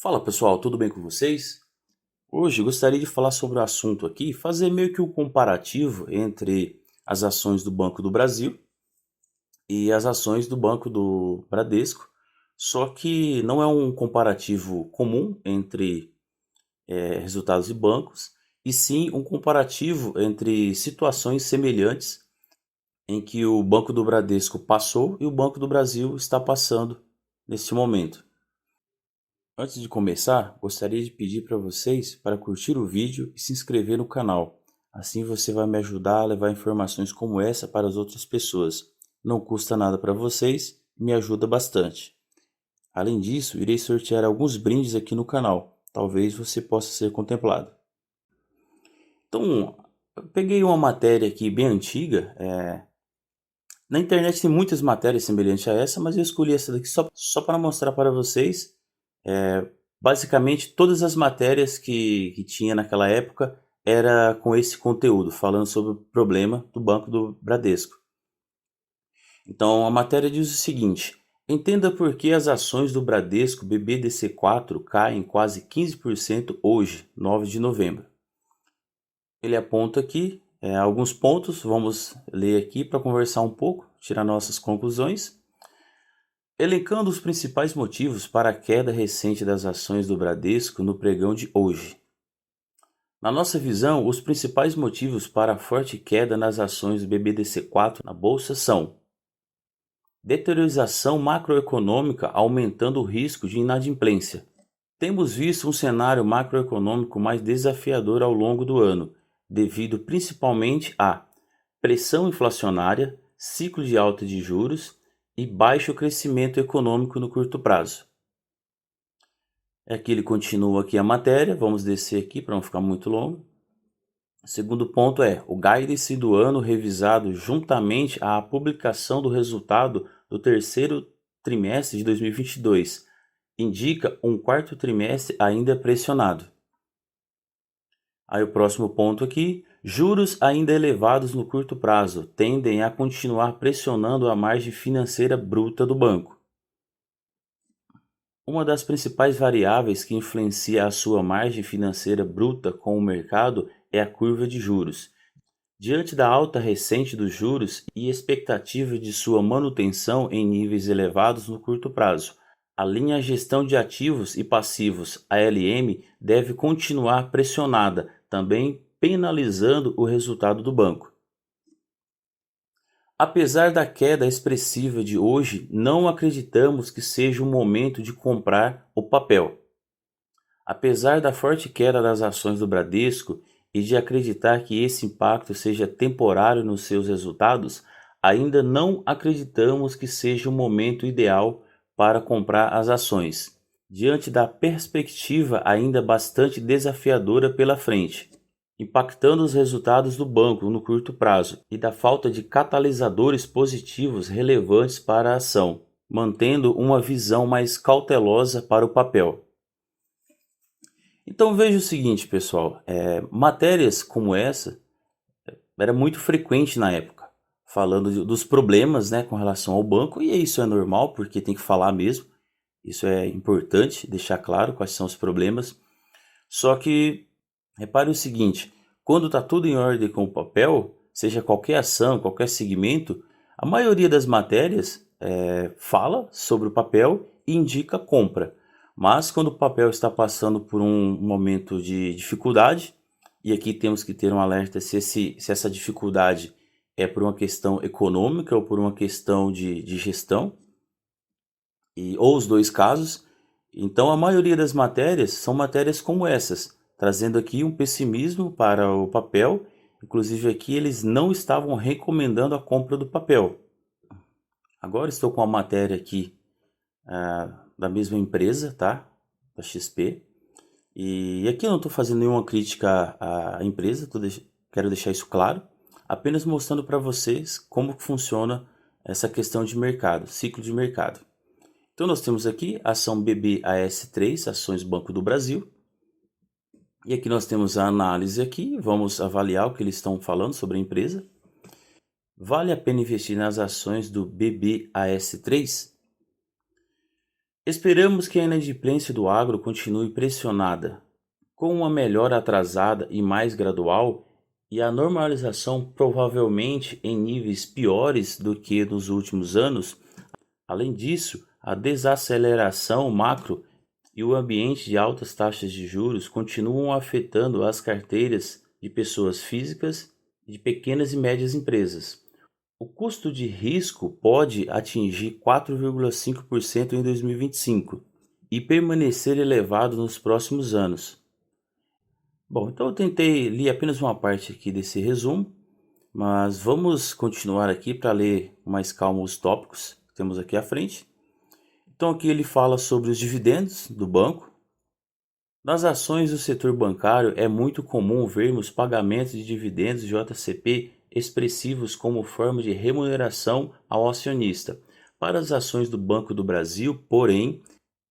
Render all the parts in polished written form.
Fala pessoal, tudo bem com vocês? Hoje gostaria de falar sobre o assunto aqui, fazer meio que um comparativo entre as ações do Banco do Brasil e as ações do Banco do Bradesco, só que não é um comparativo comum entre resultados de bancos, e sim um comparativo entre situações semelhantes em que o Banco do Bradesco passou e o Banco do Brasil está passando neste momento. Antes de começar, gostaria de pedir para vocês para curtir o vídeo e se inscrever no canal. Assim você vai me ajudar a levar informações como essa para as outras pessoas. Não custa nada para vocês e me ajuda bastante. Além disso, irei sortear alguns brindes aqui no canal. Talvez você possa ser contemplado. Então, eu peguei uma matéria aqui bem antiga. Na internet tem muitas matérias semelhantes a essa, mas eu escolhi essa daqui só para mostrar para vocês. Basicamente, todas as matérias que tinha naquela época era com esse conteúdo, falando sobre o problema do Banco do Bradesco. Então, a matéria diz o seguinte: entenda por que as ações do Bradesco BBDC4 caem quase 15% hoje, 9 de novembro. Ele aponta aqui alguns pontos, vamos ler aqui para conversar um pouco, tirar nossas conclusões. Elencando os principais motivos para a queda recente das ações do Bradesco no pregão de hoje. Na nossa visão, os principais motivos para a forte queda nas ações do BBDC4 na bolsa são: deteriorização macroeconômica aumentando o risco de inadimplência. Temos visto um cenário macroeconômico mais desafiador ao longo do ano, devido principalmente à pressão inflacionária, ciclo de alta de juros e baixo crescimento econômico no curto prazo. Aqui ele continua aqui a matéria, vamos descer aqui para não ficar muito longo. O segundo ponto é o guidance do ano revisado juntamente à publicação do resultado do terceiro trimestre de 2022. Indica um quarto trimestre ainda pressionado. Aí o próximo ponto aqui, juros ainda elevados no curto prazo tendem a continuar pressionando a margem financeira bruta do banco. Uma das principais variáveis que influencia a sua margem financeira bruta com o mercado é a curva de juros. Diante da alta recente dos juros e expectativa de sua manutenção em níveis elevados no curto prazo, a linha Gestão de Ativos e Passivos (ALM) deve continuar pressionada, também penalizando o resultado do banco. Apesar da queda expressiva de hoje, não acreditamos que seja o momento de comprar o papel. Apesar da forte queda das ações do Bradesco e de acreditar que esse impacto seja temporário nos seus resultados, ainda não acreditamos que seja o momento ideal para comprar as ações, diante da perspectiva ainda bastante desafiadora pela frente, impactando os resultados do banco no curto prazo e da falta de catalisadores positivos relevantes para a ação, mantendo uma visão mais cautelosa para o papel. Então veja o seguinte, pessoal, matérias como essa era muito frequente na época, falando dos problemas, né, com relação ao banco, e isso é normal, porque tem que falar mesmo, isso é importante, deixar claro quais são os problemas. Só que repare o seguinte, quando está tudo em ordem com o papel, seja qualquer ação, qualquer segmento, a maioria das matérias fala sobre o papel e indica compra. Mas quando o papel está passando por um momento de dificuldade, e aqui temos que ter um alerta se essa dificuldade é por uma questão econômica ou por uma questão de gestão, ou os dois casos, então a maioria das matérias são matérias como essas, trazendo aqui um pessimismo para o papel. Inclusive aqui eles não estavam recomendando a compra do papel. Agora estou com a matéria aqui da mesma empresa, tá? Da XP. E aqui eu não estou fazendo nenhuma crítica à empresa, quero deixar isso claro, apenas mostrando para vocês como funciona essa questão de mercado, ciclo de mercado. Então nós temos aqui a ação BBAS3, Ações Banco do Brasil. E aqui nós temos a análise aqui, vamos avaliar o que eles estão falando sobre a empresa. Vale a pena investir nas ações do BBAS3? Esperamos que a inadimplência do agro continue pressionada, com uma melhora atrasada e mais gradual e a normalização provavelmente em níveis piores do que nos últimos anos. Além disso, a desaceleração macro e o ambiente de altas taxas de juros continuam afetando as carteiras de pessoas físicas e de pequenas e médias empresas. O custo de risco pode atingir 4,5% em 2025 e permanecer elevado nos próximos anos. Bom, então eu tentei ler apenas uma parte aqui desse resumo, mas vamos continuar aqui para ler com mais calma os tópicos que temos aqui à frente. Então aqui ele fala sobre os dividendos do banco. Nas ações do setor bancário é muito comum vermos pagamentos de dividendos JCP expressivos como forma de remuneração ao acionista. Para as ações do Banco do Brasil, porém,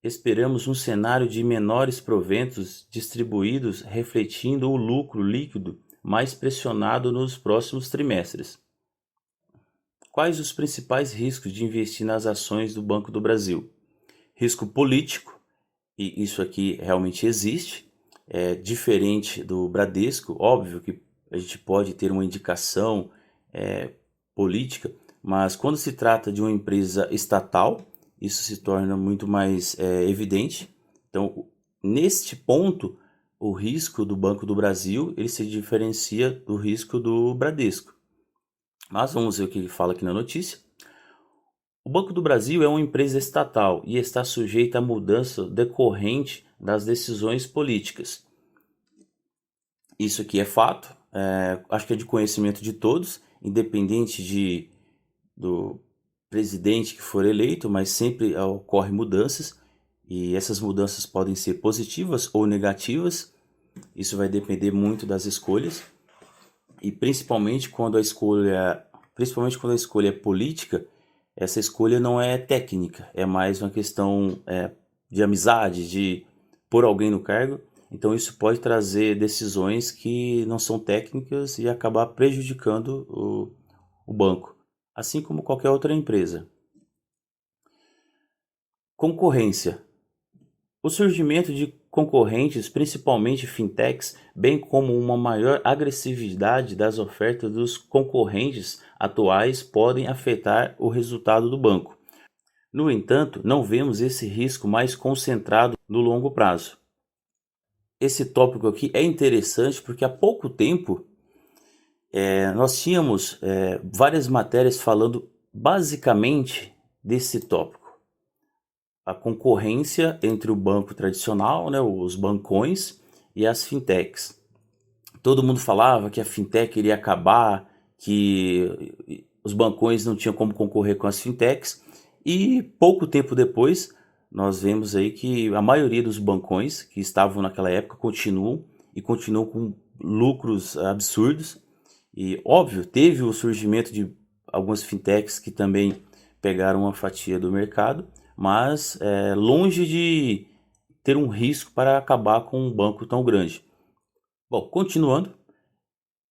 esperamos um cenário de menores proventos distribuídos refletindo o lucro líquido mais pressionado nos próximos trimestres. Quais os principais riscos de investir nas ações do Banco do Brasil? Risco político, e isso aqui realmente existe, é diferente do Bradesco. Óbvio que a gente pode ter uma indicação política, mas quando se trata de uma empresa estatal, isso se torna muito mais evidente. Então, neste ponto, o risco do Banco do Brasil ele se diferencia do risco do Bradesco. Mas vamos ver o que ele fala aqui na notícia. O Banco do Brasil é uma empresa estatal e está sujeita à mudança decorrente das decisões políticas. Isso aqui é fato, acho que é de conhecimento de todos, independente do presidente que for eleito, mas sempre ocorrem mudanças e essas mudanças podem ser positivas ou negativas. Isso vai depender muito das escolhas e principalmente quando a escolha é política. Essa escolha não é técnica, é mais uma questão de amizade, de pôr alguém no cargo. Então isso pode trazer decisões que não são técnicas e acabar prejudicando o banco, assim como qualquer outra empresa. Concorrência. O surgimento de concorrentes, principalmente fintechs, bem como uma maior agressividade das ofertas dos concorrentes atuais podem afetar o resultado do banco. No entanto, não vemos esse risco mais concentrado no longo prazo. Esse tópico aqui é interessante porque há pouco tempo nós tínhamos várias matérias falando basicamente desse tópico. A concorrência entre o banco tradicional, né, os bancões, e as fintechs. Todo mundo falava que a fintech iria acabar, que os bancões não tinham como concorrer com as fintechs, e pouco tempo depois nós vemos aí que a maioria dos bancões que estavam naquela época continuam com lucros absurdos. E óbvio, teve o surgimento de algumas fintechs que também pegaram uma fatia do mercado, mas longe de ter um risco para acabar com um banco tão grande. Bom, continuando,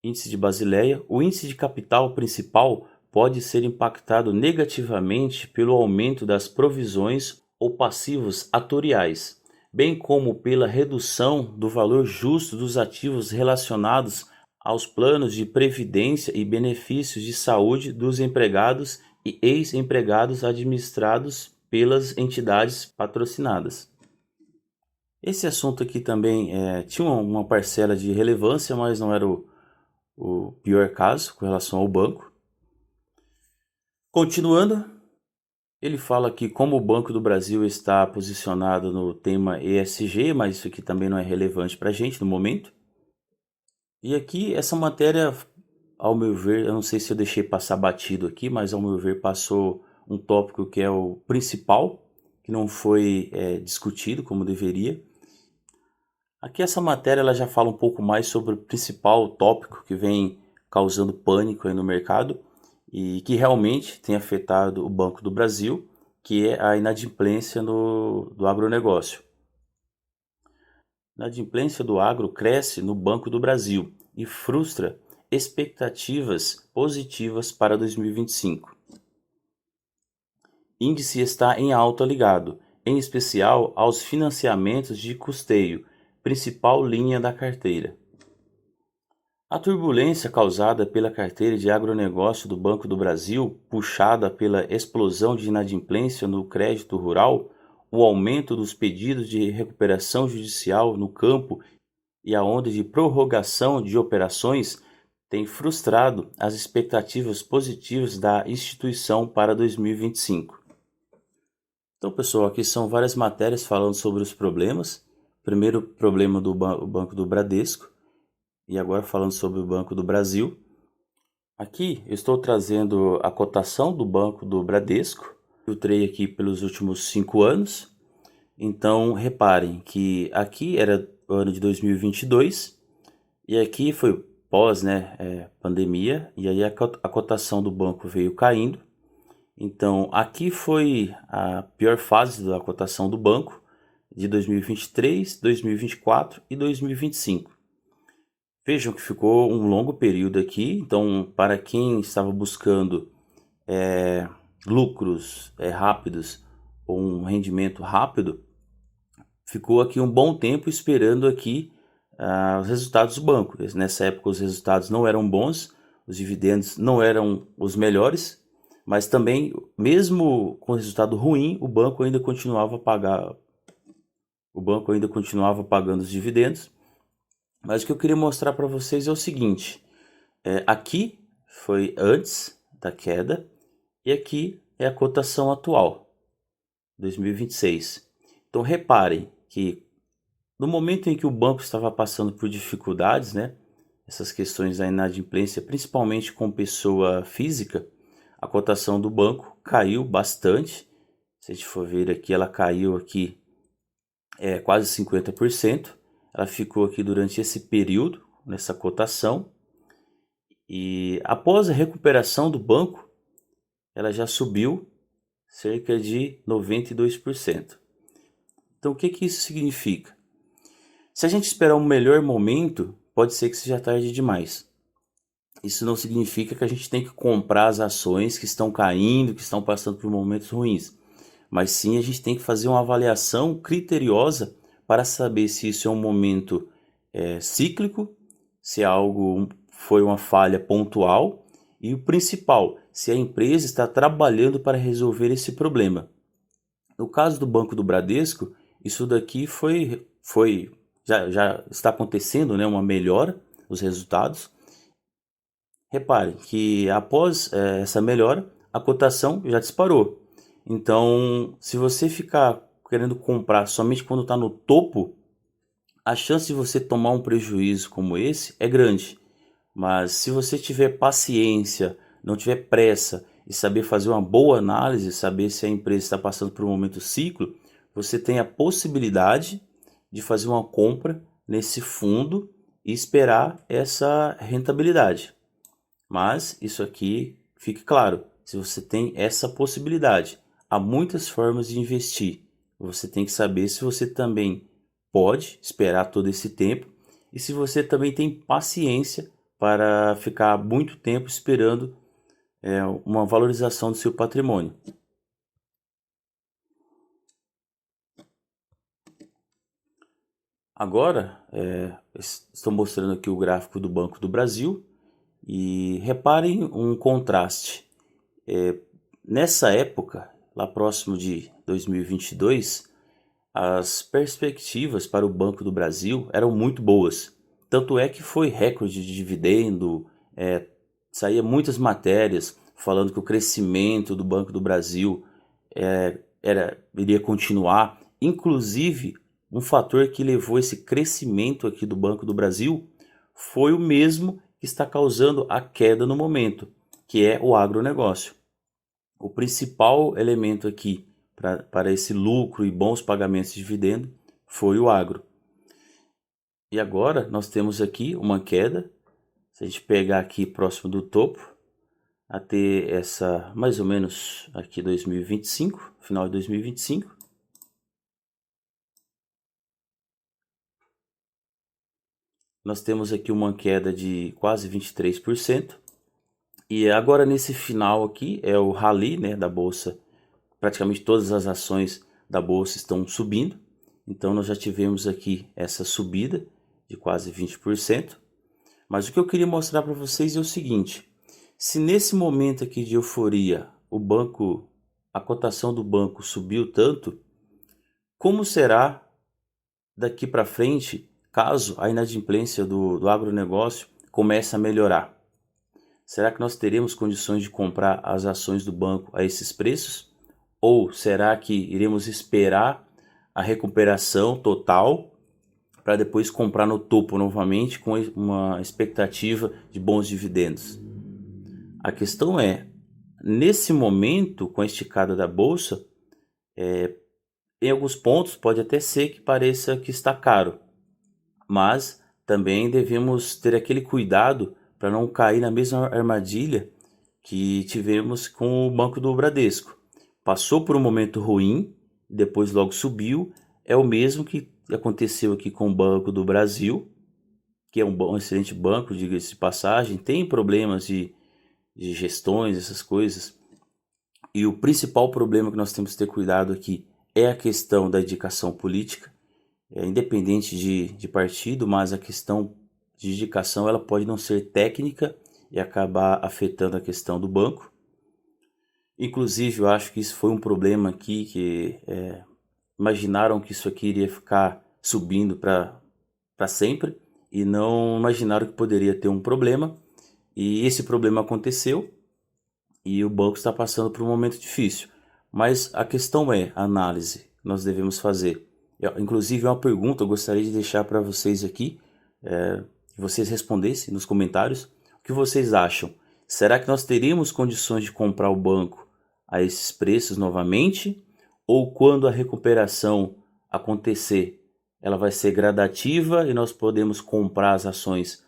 índice de Basileia, o índice de capital principal pode ser impactado negativamente pelo aumento das provisões ou passivos atoriais, bem como pela redução do valor justo dos ativos relacionados aos planos de previdência e benefícios de saúde dos empregados e ex-empregados administrados pelas entidades patrocinadas. Esse assunto aqui também tinha uma parcela de relevância, mas não era o pior caso com relação ao banco. Continuando, ele fala que como o Banco do Brasil está posicionado no tema ESG, mas isso aqui também não é relevante para a gente no momento. E aqui essa matéria, ao meu ver, eu não sei se eu deixei passar batido aqui, mas ao meu ver passou um tópico que é o principal, que não foi discutido como deveria. Aqui essa matéria ela já fala um pouco mais sobre o principal tópico que vem causando pânico aí no mercado e que realmente tem afetado o Banco do Brasil, que é a inadimplência do agronegócio. A inadimplência do agro cresce no Banco do Brasil e frustra expectativas positivas para 2025. Índice está em alta ligado em especial aos financiamentos de custeio, principal linha da carteira. A turbulência causada pela carteira de agronegócio do Banco do Brasil, puxada pela explosão de inadimplência no crédito rural, o aumento dos pedidos de recuperação judicial no campo e a onda de prorrogação de operações tem frustrado as expectativas positivas da instituição para 2025. Então, pessoal, aqui são várias matérias falando sobre os problemas. Primeiro, problema do Banco do Bradesco, e agora falando sobre o Banco do Brasil. Aqui eu estou trazendo a cotação do Banco do Bradesco. Filtrei aqui pelos últimos 5 anos. Então, reparem que aqui era o ano de 2022 e aqui foi pós, pandemia, e aí a cotação do banco veio caindo. Então, aqui foi a pior fase da cotação do banco de 2023, 2024 e 2025. Vejam que ficou um longo período aqui, então para quem estava buscando lucros rápidos ou um rendimento rápido, ficou aqui um bom tempo esperando aqui os resultados do banco. Nessa época os resultados não eram bons, os dividendos não eram os melhores, mas também, mesmo com resultado ruim, o banco ainda continuava pagando os dividendos. Mas o que eu queria mostrar para vocês é o seguinte, aqui foi antes da queda e aqui é a cotação atual, 2026. Então reparem que no momento em que o banco estava passando por dificuldades, essas questões da inadimplência, principalmente com pessoa física, a cotação do banco caiu bastante. Se a gente for ver aqui, ela caiu aqui quase 50%. Ela ficou aqui durante esse período, nessa cotação. E após a recuperação do banco, ela já subiu cerca de 92%. Então o que isso significa? Se a gente esperar um melhor momento, pode ser que seja tarde demais. Isso não significa que a gente tem que comprar as ações que estão caindo, que estão passando por momentos ruins. Mas sim, a gente tem que fazer uma avaliação criteriosa para saber se isso é um momento cíclico, se algo foi uma falha pontual e o principal, se a empresa está trabalhando para resolver esse problema. No caso do Banco do Bradesco, isso daqui já está acontecendo, uma melhora dos resultados. Repare que após essa melhora, a cotação já disparou. Então, se você ficar querendo comprar somente quando está no topo, a chance de você tomar um prejuízo como esse é grande. Mas se você tiver paciência, não tiver pressa e saber fazer uma boa análise, saber se a empresa está passando por um momento ciclo, você tem a possibilidade de fazer uma compra nesse fundo e esperar essa rentabilidade. Mas isso aqui, fique claro, se você tem essa possibilidade, há muitas formas de investir. Você tem que saber se você também pode esperar todo esse tempo e se você também tem paciência para ficar muito tempo esperando uma valorização do seu patrimônio. Agora, estou mostrando aqui o gráfico do Banco do Brasil e reparem um contraste. Nessa época, lá próximo de 2022, as perspectivas para o Banco do Brasil eram muito boas. Tanto é que foi recorde de dividendo, saía muitas matérias falando que o crescimento do Banco do Brasil iria continuar. Inclusive, um fator que levou esse crescimento aqui do Banco do Brasil foi o mesmo que está causando a queda no momento, que é o agronegócio. O principal elemento aqui para esse lucro e bons pagamentos de dividendo foi o agro. E agora nós temos aqui uma queda. Se a gente pegar aqui próximo do topo, até essa mais ou menos aqui 2025, final de 2025. Nós temos aqui uma queda de quase 23%. E agora nesse final aqui é o rally da bolsa. Praticamente todas as ações da bolsa estão subindo. Então nós já tivemos aqui essa subida de quase 20%. Mas o que eu queria mostrar para vocês é o seguinte: se nesse momento aqui de euforia a cotação do banco subiu tanto, como será daqui para frente caso a inadimplência do agronegócio comece a melhorar? Será que nós teremos condições de comprar as ações do banco a esses preços? Ou será que iremos esperar a recuperação total para depois comprar no topo novamente com uma expectativa de bons dividendos? A questão é, nesse momento, com a esticada da bolsa, em alguns pontos pode até ser que pareça que está caro, mas também devemos ter aquele cuidado para não cair na mesma armadilha que tivemos com o Banco do Bradesco. Passou por um momento ruim, depois logo subiu. É o mesmo que aconteceu aqui com o Banco do Brasil, que é um excelente banco, diga-se de passagem, tem problemas de gestões, essas coisas. E o principal problema que nós temos que ter cuidado aqui é a questão da indicação política, independente de partido, mas a questão de indicação ela pode não ser técnica e acabar afetando a questão do banco. Inclusive, eu acho que isso foi um problema aqui, que imaginaram que isso aqui iria ficar subindo para sempre e não imaginaram que poderia ter um problema. E esse problema aconteceu e o banco está passando por um momento difícil. Mas a questão é a análise que nós devemos fazer. Inclusive, uma pergunta eu gostaria de deixar para vocês aqui, que vocês respondessem nos comentários. O que vocês acham? Será que nós teríamos condições de comprar o banco a esses preços novamente? Ou quando a recuperação acontecer, ela vai ser gradativa e nós podemos comprar as ações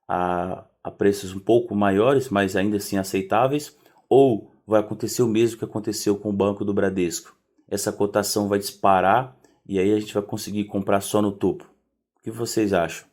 a preços um pouco maiores, mas ainda assim aceitáveis? Ou vai acontecer o mesmo que aconteceu com o Banco do Bradesco? Essa cotação vai disparar e aí a gente vai conseguir comprar só no topo. O que vocês acham?